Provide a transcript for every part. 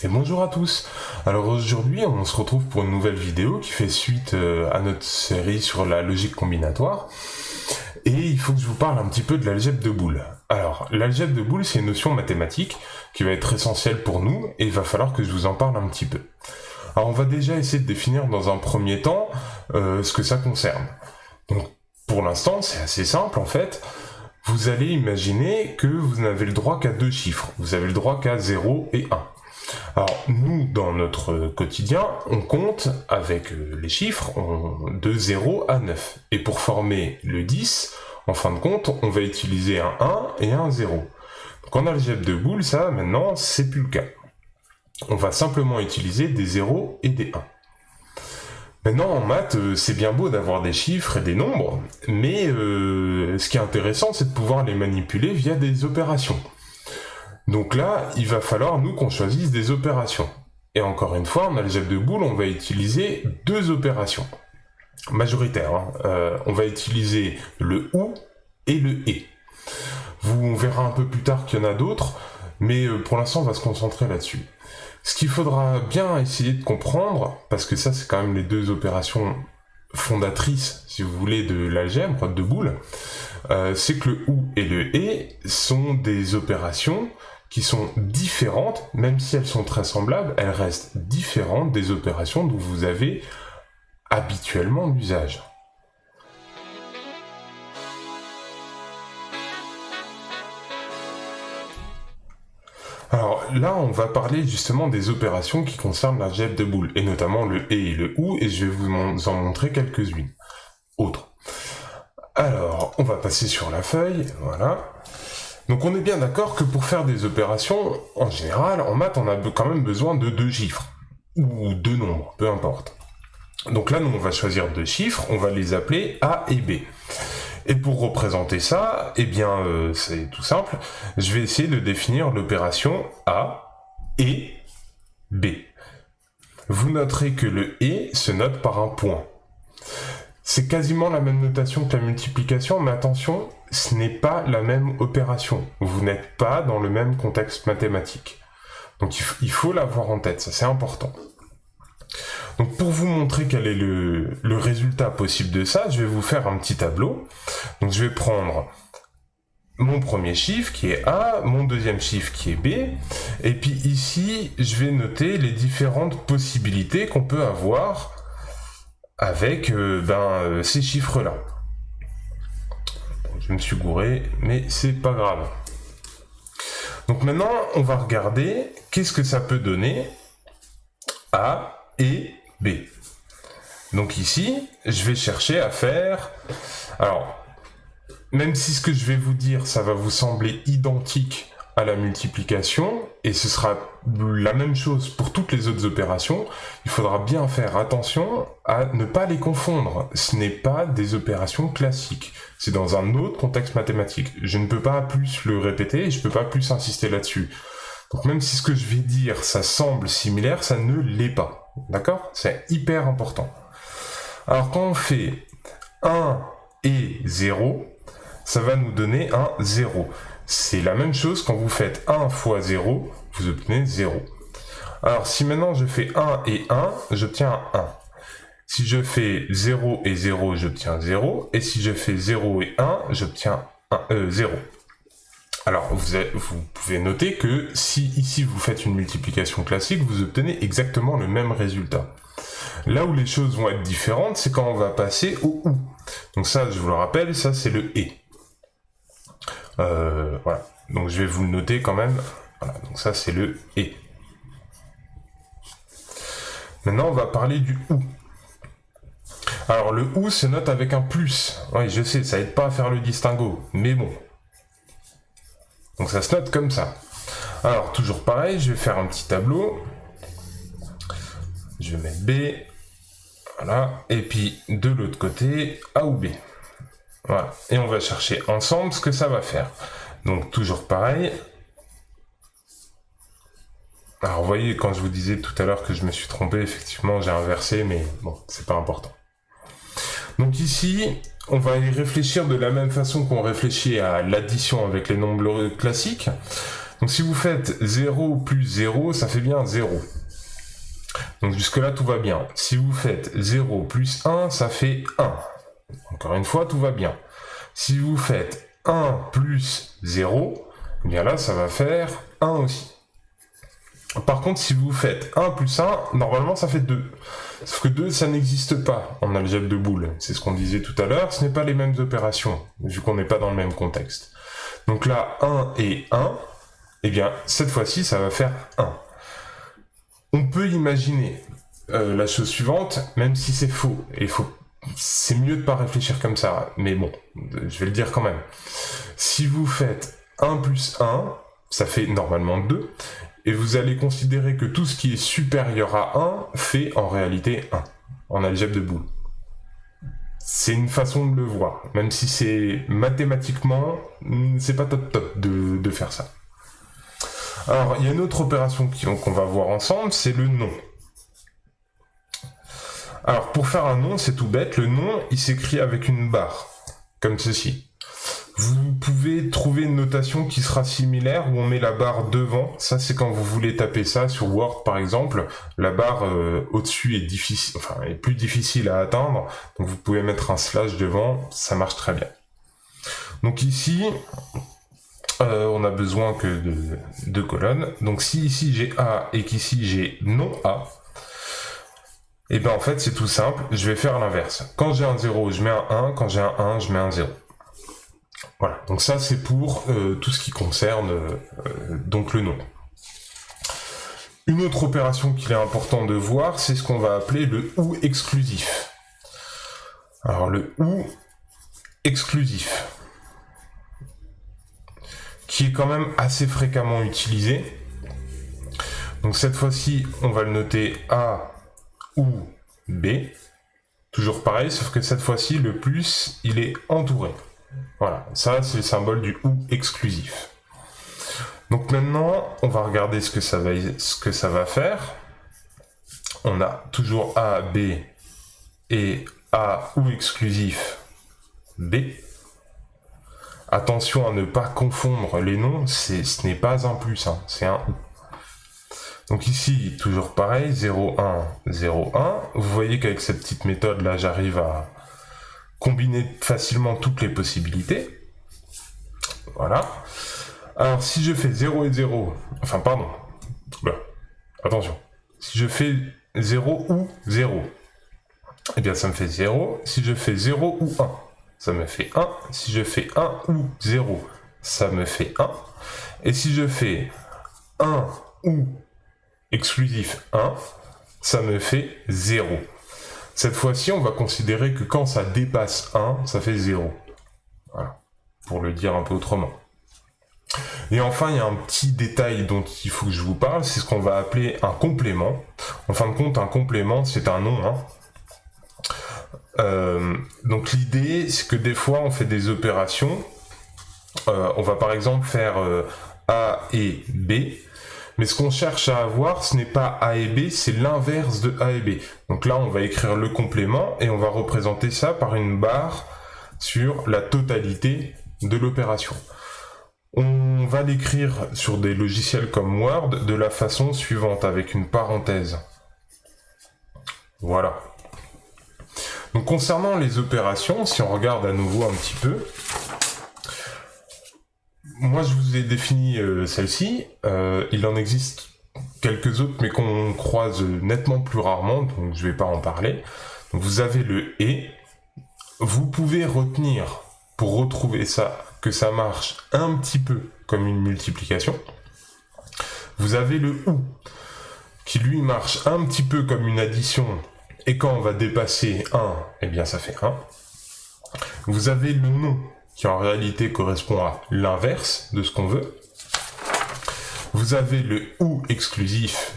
Et bonjour à tous. Alors aujourd'hui, on se retrouve pour une nouvelle vidéo qui fait suite à notre série sur la logique combinatoire. Et il faut que je vous parle un petit peu de l'algèbre de Boole. Alors, l'algèbre de Boole, c'est une notion mathématique qui va être essentielle pour nous et il va falloir que je vous en parle un petit peu. Alors, on va déjà essayer de définir dans un premier temps ce que ça concerne. Donc, pour l'instant, c'est assez simple en fait. Vous allez imaginer que vous n'avez le droit qu'à deux chiffres. Vous avez le droit qu'à 0 et 1. Alors, nous, dans notre quotidien, on compte avec les chiffres de 0 à 9. Et pour former le 10, en fin de compte, on va utiliser un 1 et un 0. Donc en algèbre de Boole, ça, maintenant, c'est plus le cas. On va simplement utiliser des 0 et des 1. Maintenant, en maths, c'est bien beau d'avoir des chiffres et des nombres, mais ce qui est intéressant, c'est de pouvoir les manipuler via des opérations. Donc là, il va falloir, nous, qu'on choisisse des opérations. Et encore une fois, en algèbre de Boole, on va utiliser deux opérations majoritaires. On va utiliser le OU et le ET. On verra un peu plus tard qu'il y en a d'autres, mais pour l'instant, on va se concentrer là-dessus. Ce qu'il faudra bien essayer de comprendre, parce que ça, c'est quand même les deux opérations fondatrices, si vous voulez, de l'algèbre de Boole, c'est que le OU et le ET sont des opérations qui sont différentes, même si elles sont très semblables, elles restent différentes des opérations dont vous avez habituellement l'usage. Alors là, on va parler justement des opérations qui concernent l'algèbre de Boole, et notamment le et le OU, et je vais vous en montrer quelques-unes autres. Alors, on va passer sur la feuille, voilà. Donc on est bien d'accord que pour faire des opérations, en général, en maths, on a quand même besoin de deux chiffres, ou deux nombres, peu importe. Donc là, nous, on va choisir deux chiffres, on va les appeler A et B. Et pour représenter ça, eh bien, c'est tout simple, je vais essayer de définir l'opération A et B. Vous noterez que le et se note par un point. C'est quasiment la même notation que la multiplication, mais attention, ce n'est pas la même opération. Vous n'êtes pas dans le même contexte mathématique. Donc il faut l'avoir en tête, ça c'est important. Donc pour vous montrer quel est le résultat possible de ça, je vais vous faire un petit tableau. Donc je vais prendre mon premier chiffre qui est A, mon deuxième chiffre qui est B, et puis ici je vais noter les différentes possibilités qu'on peut avoir avec ces chiffres-là. Je me suis gouré, mais c'est pas grave. Donc maintenant, on va regarder qu'est-ce que ça peut donner A et B. Donc ici, je vais chercher à faire... Alors, même si ce que je vais vous dire, ça va vous sembler identique à la multiplication, et ce sera la même chose pour toutes les autres opérations, il faudra bien faire attention à ne pas les confondre. Ce n'est pas des opérations classiques, c'est dans un autre contexte mathématique. Je ne peux pas plus le répéter, et je ne peux pas plus insister là-dessus. Donc même si ce que je vais dire, ça semble similaire, ça ne l'est pas. D'accord ? C'est hyper important. Alors quand on fait 1 et 0, ça va nous donner un 0. C'est la même chose quand vous faites 1 fois 0, vous obtenez 0. Alors si maintenant je fais 1 et 1, j'obtiens un 1. Si je fais 0 et 0, j'obtiens 0. Et si je fais 0 et 1, j'obtiens 0. Alors vous pouvez noter que si ici vous faites une multiplication classique, vous obtenez exactement le même résultat. Là où les choses vont être différentes, c'est quand on va passer au OU. Donc ça, je vous le rappelle, ça c'est le et. Voilà, donc je vais vous le noter quand même. Voilà, donc ça c'est le et. Maintenant on va parler du OU. Alors le OU se note avec un plus. Oui, je sais, ça aide pas à faire le distinguo, mais bon. Donc ça se note comme ça. Alors toujours pareil, je vais faire un petit tableau. Je vais mettre B. Voilà, et puis de l'autre côté, A ou B. Voilà, et on va chercher ensemble ce que ça va faire. Donc toujours pareil. Alors vous voyez, quand je vous disais tout à l'heure que je me suis trompé, effectivement j'ai inversé, mais bon, c'est pas important. Donc ici, on va y réfléchir de la même façon qu'on réfléchit à l'addition avec les nombres classiques. Donc si vous faites 0 plus 0, ça fait bien 0. Donc jusque-là, tout va bien. Si vous faites 0 plus 1, ça fait 1. Encore une fois, tout va bien. Si vous faites 1 plus 0, eh bien là, ça va faire 1 aussi. Par contre, si vous faites 1 plus 1, normalement, ça fait 2. Sauf que 2, ça n'existe pas en algèbre de Boole. C'est ce qu'on disait tout à l'heure, ce n'est pas les mêmes opérations, vu qu'on n'est pas dans le même contexte. Donc là, 1 et 1, eh bien, cette fois-ci, ça va faire 1. On peut imaginer la chose suivante, même si c'est faux, et c'est mieux de pas réfléchir comme ça, mais bon, je vais le dire quand même. Si vous faites 1 plus 1, ça fait normalement 2, et vous allez considérer que tout ce qui est supérieur à 1 fait en réalité 1, en algèbre de Boole. C'est une façon de le voir, même si c'est mathématiquement, c'est pas top de faire ça. Alors, il y a une autre opération qu'on va voir ensemble, c'est le nom. Alors, pour faire un nom, c'est tout bête, le nom, il s'écrit avec une barre, comme ceci. Vous pouvez trouver une notation qui sera similaire, où on met la barre devant. Ça, c'est quand vous voulez taper ça sur Word, par exemple. La barre au-dessus est difficile, enfin, est plus difficile à atteindre. Donc, vous pouvez mettre un slash devant, ça marche très bien. Donc ici, on a besoin que de 2 colonnes. Donc si ici j'ai A et qu'ici j'ai non A, et bien en fait c'est tout simple, je vais faire l'inverse. Quand j'ai un 0, je mets un 1, quand j'ai un 1, je mets un 0. Voilà, donc ça c'est pour tout ce qui concerne donc le nom. Une autre opération qu'il est important de voir, c'est ce qu'on va appeler le OU exclusif. Alors le OU exclusif, qui est quand même assez fréquemment utilisé. Donc cette fois-ci, on va le noter A ou B. Toujours pareil, sauf que cette fois-ci, le plus, il est entouré. Voilà, ça c'est le symbole du OU exclusif. Donc maintenant, on va regarder ce que ça va faire. On a toujours A, B et A OU exclusif B. Attention à ne pas confondre les noms, ce n'est pas un plus, hein, c'est un OU. Donc ici, toujours pareil, 0, 1, 0, 1. Vous voyez qu'avec cette petite méthode là, j'arrive à combiner facilement toutes les possibilités. Voilà. Alors si je fais 0 et 0, enfin pardon, attention, si je fais 0 ou 0, eh bien ça me fait 0. Si je fais 0 ou 1, ça me fait 1. Si je fais 1 ou 0, ça me fait 1. Et si je fais 1 ou exclusif 1, ça me fait 0. Cette fois-ci, on va considérer que quand ça dépasse 1, ça fait 0. Voilà, pour le dire un peu autrement. Et enfin, il y a un petit détail dont il faut que je vous parle, c'est ce qu'on va appeler un complément. En fin de compte, un complément, c'est un nom, hein. Donc l'idée, c'est que des fois, on fait des opérations. On va par exemple faire A et B. Mais ce qu'on cherche à avoir, ce n'est pas A et B, c'est l'inverse de A et B. Donc là, on va écrire le complément et on va représenter ça par une barre sur la totalité de l'opération. On va l'écrire sur des logiciels comme Word de la façon suivante, avec une parenthèse. Voilà. Donc concernant les opérations, si on regarde à nouveau un petit peu, moi je vous ai défini celle-ci, il en existe quelques autres mais qu'on croise nettement plus rarement, donc je vais pas en parler. Donc vous avez le « et », vous pouvez retenir pour retrouver ça, que ça marche un petit peu comme une multiplication. Vous avez le « ou », qui lui marche un petit peu comme une addition, et quand on va dépasser 1, eh bien ça fait 1. Vous avez le « non », qui en réalité correspond à l'inverse de ce qu'on veut. Vous avez le « ou » exclusif,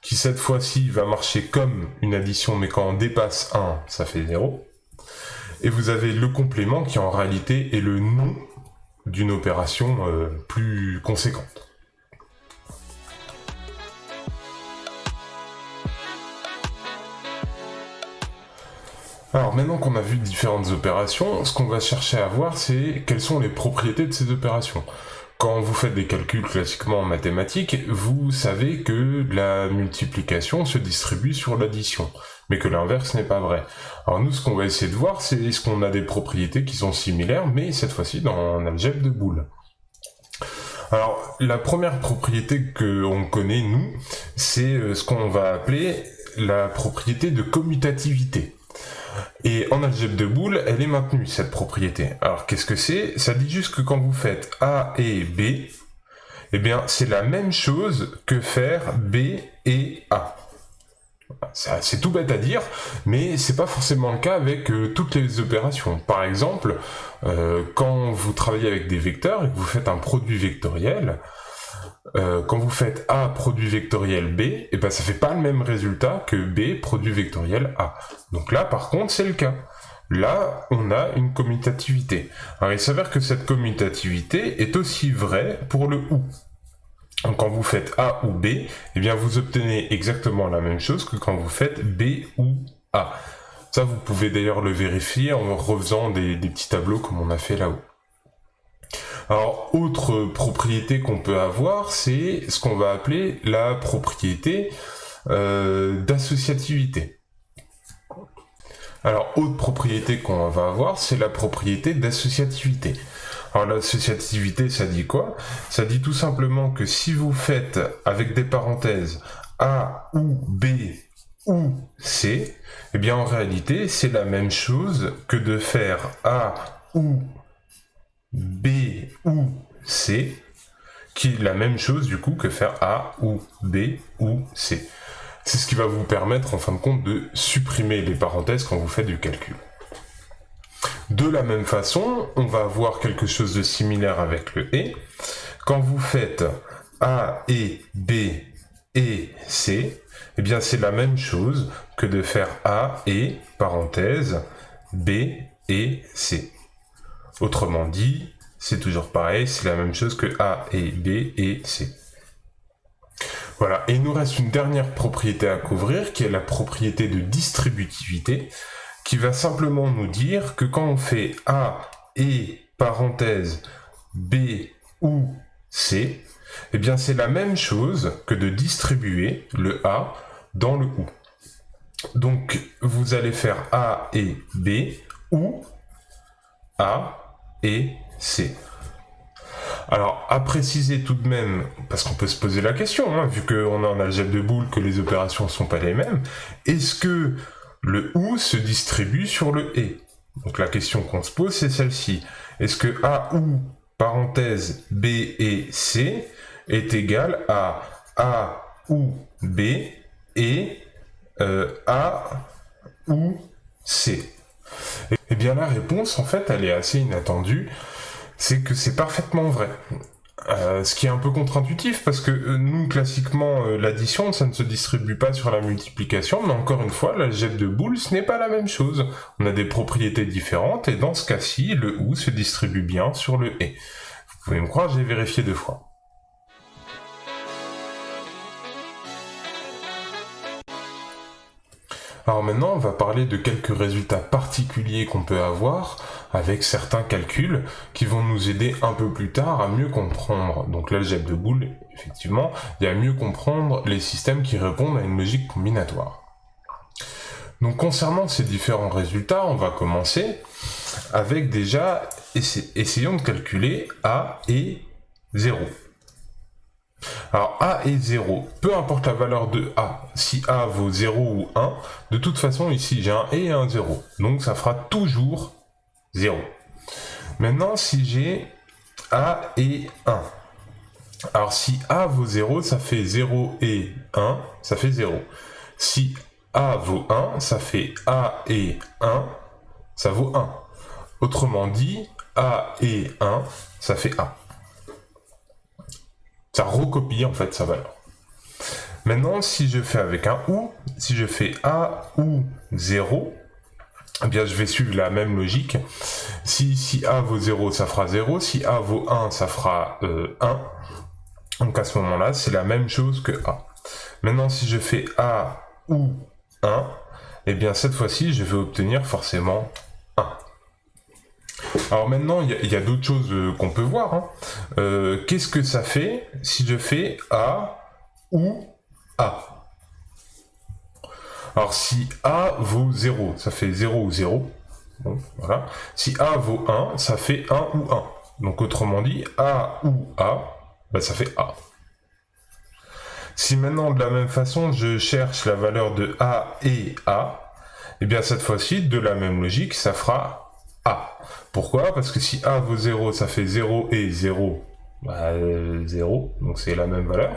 qui cette fois-ci va marcher comme une addition, mais quand on dépasse 1, ça fait 0. Et vous avez le complément, qui en réalité est le nom d'une opération plus conséquente. Alors maintenant qu'on a vu différentes opérations, ce qu'on va chercher à voir, c'est quelles sont les propriétés de ces opérations. quand vous faites des calculs classiquement en mathématiques, vous savez que la multiplication se distribue sur l'addition, mais que l'inverse n'est pas vrai. Alors nous, ce qu'on va essayer de voir, c'est est-ce qu'on a des propriétés qui sont similaires, mais cette fois-ci dans un algèbre de Boole. Alors, la première propriété qu'on connaît, nous, c'est ce qu'on va appeler la propriété de commutativité. Et en algèbre de Boole, elle est maintenue, cette propriété. Alors, qu'est-ce que c'est? Ça dit juste que quand vous faites A et B, eh bien, c'est la même chose que faire B et A. C'est tout bête à dire, mais c'est pas forcément le cas avec toutes les opérations. Par exemple, quand vous travaillez avec des vecteurs et que vous faites un produit vectoriel, quand vous faites A produit vectoriel B, et ben ça fait pas le même résultat que B produit vectoriel A. Donc là, par contre, c'est le cas. Là, on a une commutativité. Alors, il s'avère que cette commutativité est aussi vraie pour le OU. Donc, quand vous faites A ou B, eh bien, vous obtenez exactement la même chose que quand vous faites B ou A. Ça, vous pouvez d'ailleurs le vérifier en refaisant des petits tableaux comme on a fait là-haut. Alors, autre propriété qu'on peut avoir, c'est ce qu'on va appeler la propriété d'associativité. Alors, autre propriété qu'on va avoir, c'est la propriété d'associativité. Alors l'associativité, ça dit quoi? Ça dit tout simplement que si vous faites avec des parenthèses A ou B ou C, eh bien en réalité c'est la même chose que de faire A ou B ou C, qui est la même chose du coup que faire A ou B ou C. C'est ce qui va vous permettre en fin de compte de supprimer les parenthèses quand vous faites du calcul. De la même façon, on va avoir quelque chose de similaire avec le « et ». Quand vous faites A et B et C, eh bien c'est la même chose que de faire A et, parenthèse, B et C. Autrement dit, c'est toujours pareil, c'est la même chose que A et B et C. Voilà, et il nous reste une dernière propriété à couvrir, qui est la propriété de distributivité, qui va simplement nous dire que quand on fait A et parenthèse B ou C, eh bien c'est la même chose que de distribuer le A dans le OU. Donc vous allez faire A et B ou A et C. Alors, à préciser tout de même, parce qu'on peut se poser la question, hein, vu qu'on a en algèbre de Boole que les opérations ne sont pas les mêmes, est-ce que le OU se distribue sur le et? Donc la question qu'on se pose, c'est celle-ci. Est-ce que A ou, parenthèse, B et C est égal à A ou B et A ou C? Eh bien la réponse, en fait, elle est assez inattendue. C'est que c'est parfaitement vrai. Ce qui est un peu contre-intuitif, parce que nous, classiquement, l'addition, ça ne se distribue pas sur la multiplication, mais encore une fois, l'algèbre de Boole, ce n'est pas la même chose. On a des propriétés différentes, et dans ce cas-ci, le OU se distribue bien sur le et. Vous pouvez me croire, j'ai vérifié 2 fois. Alors maintenant, on va parler de quelques résultats particuliers qu'on peut avoir avec certains calculs qui vont nous aider un peu plus tard à mieux comprendre, donc l'algèbre de Boole, effectivement, et à mieux comprendre les systèmes qui répondent à une logique combinatoire. Donc concernant ces différents résultats, on va commencer avec déjà, essayons de calculer A et 0. Alors A est 0, peu importe la valeur de A, si A vaut 0 ou 1, de toute façon ici j'ai un et un 0, donc ça fera toujours 0. Maintenant si j'ai A et 1, alors si A vaut 0, ça fait 0 et 1, ça fait 0. Si A vaut 1, ça fait A et 1, ça vaut 1. Autrement dit, A et 1, ça fait A. Ça recopie en fait sa valeur. Maintenant, si je fais avec un OU, si je fais A ou 0, eh bien je vais suivre la même logique. Si A vaut 0, ça fera 0. Si A vaut 1, ça fera 1. Donc à ce moment-là, c'est la même chose que A. Maintenant, si je fais A ou 1, eh bien cette fois-ci, je vais obtenir forcément 1. Alors maintenant, il y a d'autres choses qu'on peut voir, hein. qu'est-ce que ça fait si je fais A ou A? Alors si A vaut 0, ça fait 0 ou 0. Bon, voilà. Si A vaut 1, ça fait 1 ou 1. Donc autrement dit, A ou A, bah, ça fait A. Si maintenant, de la même façon, je cherche la valeur de A et A, et bien cette fois-ci, de la même logique, ça fera A. Pourquoi? Parce que si A vaut 0, ça fait 0 et 0, bah, 0, donc c'est la même valeur.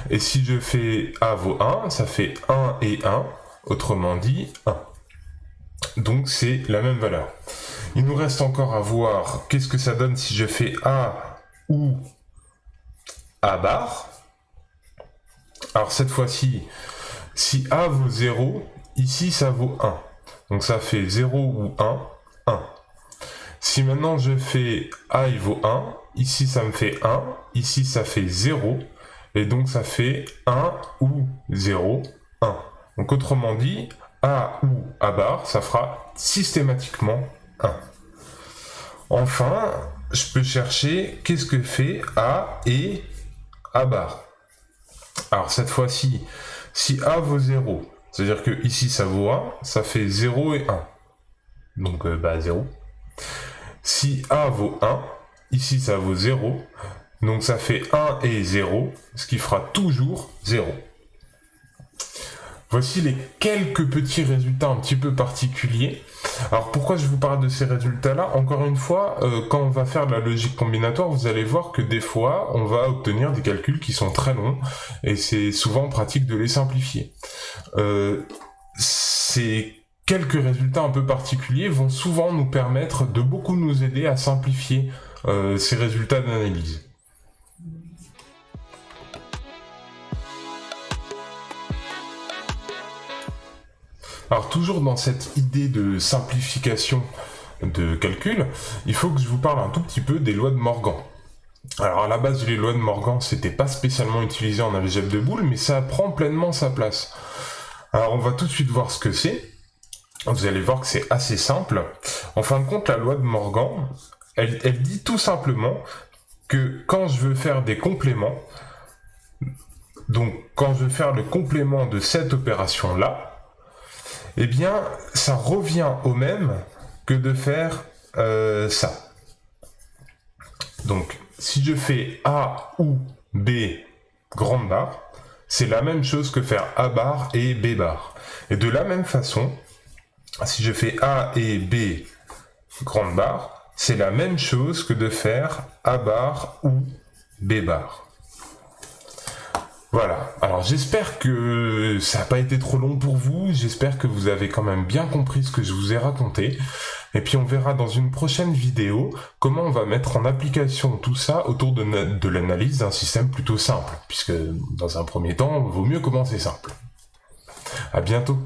Et si je fais A vaut 1, ça fait 1 et 1, autrement dit 1. Donc c'est la même valeur. Il nous reste encore à voir qu'est-ce que ça donne si je fais A ou A bar. Alors cette fois-ci, si A vaut 0, ici ça vaut 1. Donc ça fait 0 ou 1, 1. Si maintenant je fais A il vaut 1, ici ça me fait 1, ici ça fait 0, et donc ça fait 1 ou 0, 1. Donc autrement dit, A ou A bar, ça fera systématiquement 1. Enfin, je peux chercher qu'est-ce que fait A et A bar. Alors cette fois-ci, si A vaut 0, c'est-à-dire que ici ça vaut 1, ça fait 0 et 1. Donc 0. Si A vaut 1, ici ça vaut 0, donc ça fait 1 et 0, ce qui fera toujours 0. Voici les quelques petits résultats un petit peu particuliers. Alors pourquoi je vous parle de ces résultats-là? Encore une fois, quand on va faire de la logique combinatoire, vous allez voir que des fois, on va obtenir des calculs qui sont très longs, et c'est souvent pratique de les simplifier. Ces quelques résultats un peu particuliers vont souvent nous permettre de beaucoup nous aider à simplifier ces résultats d'analyse. Alors toujours dans cette idée de simplification de calcul, il faut que je vous parle un tout petit peu des lois de Morgan. Alors à la base, les lois de Morgan, c'était pas spécialement utilisé en algèbre de boules, mais ça prend pleinement sa place. Alors on va tout de suite voir ce que c'est. Vous allez voir que c'est assez simple. En fin de compte, la loi de Morgan, elle dit tout simplement que quand je veux faire des compléments, donc quand je veux faire le complément de cette opération-là, eh bien, ça revient au même que de faire ça. Donc, si je fais A ou B grande barre, c'est la même chose que faire A bar et B bar. Et de la même façon, si je fais A et B grande barre, c'est la même chose que de faire A bar ou B bar. Voilà, alors j'espère que ça n'a pas été trop long pour vous, j'espère que vous avez quand même bien compris ce que je vous ai raconté, et puis on verra dans une prochaine vidéo comment on va mettre en application tout ça autour de l'analyse d'un système plutôt simple, puisque dans un premier temps, il vaut mieux commencer simple. À bientôt.